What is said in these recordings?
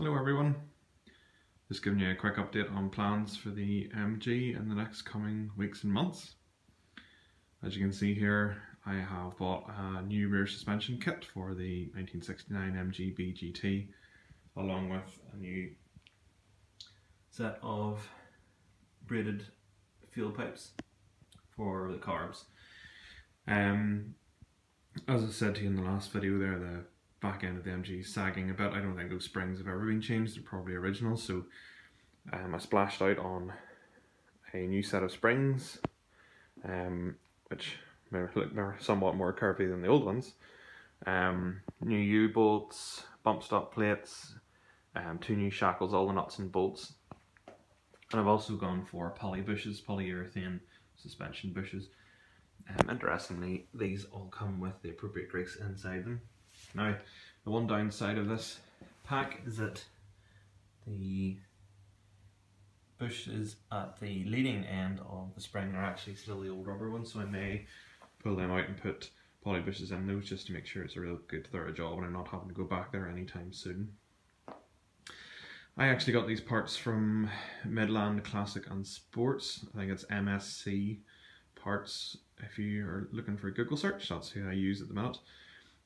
Hello everyone, just giving you a quick update on plans for the MG in the next coming weeks and months. As you can see here, I have bought a new rear suspension kit for the 1969 MGB GT along with a new set of braided fuel pipes for the carbs. As I said to you in the last video there, the back end of the MG is sagging a bit. I don't think those springs have ever been changed, they're probably original, so I splashed out on a new set of springs, which are somewhat more curvy than the old ones. New U-bolts, bump stop plates, 2 new shackles, all the nuts and bolts. And I've also gone for poly bushes, polyurethane suspension bushes. Interestingly, these all come with the appropriate grease inside them. Now, the one downside of this pack is that the bushes at the leading end of the spring are actually still the old rubber ones, so I may pull them out and put poly bushes in those just to make sure it's a real good thorough job and I'm not having to go back there anytime soon. I actually got these parts from Midland Classic and Sports. I think it's MSC Parts. If you are looking for a Google search, that's who I use at the minute.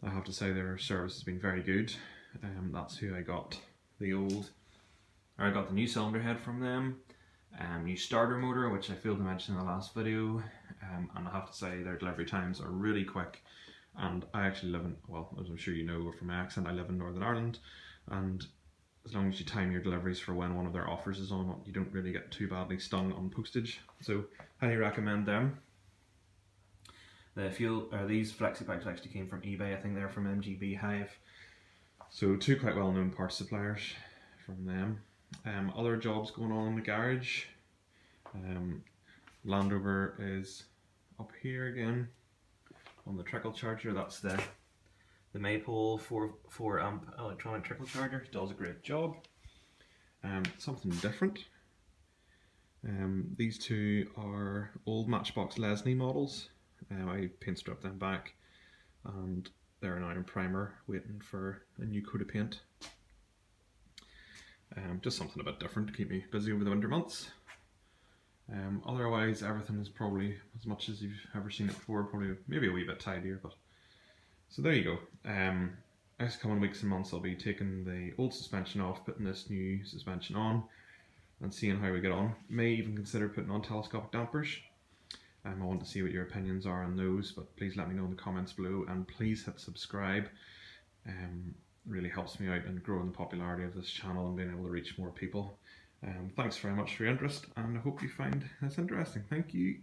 I have to say their service has been very good. That's who I got the new cylinder head from them, new starter motor, which I failed to mention in the last video, and I have to say their delivery times are really quick. And I actually live in, well, as I'm sure you know from my accent, I live in Northern Ireland, and as long as you time your deliveries for when one of their offers is on, you don't really get too badly stung on postage. So highly recommend them. These flexi pipes actually came from eBay. I think they're from MGB Hive. So 2 quite well known parts suppliers from them. Other jobs going on in the garage. Land Rover is up here again on the trickle charger. That's the Maypole 4 amp electronic trickle charger. It does a great job. Something different. These 2 are old Matchbox Lesney models. I paint stripped them back and they're now in primer waiting for a new coat of paint. Just something a bit different to keep me busy over the winter months. Otherwise everything is probably as much as you've ever seen it before, probably maybe a wee bit tidier, but so there you go. Next coming weeks and months I'll be taking the old suspension off, putting this new suspension on and seeing how we get on. May even consider putting on telescopic dampers. I want to see what your opinions are on those, but please let me know in the comments below and please hit subscribe. It really helps me out in growing the popularity of this channel and being able to reach more people. Thanks very much for your interest and I hope you find this interesting. Thank you.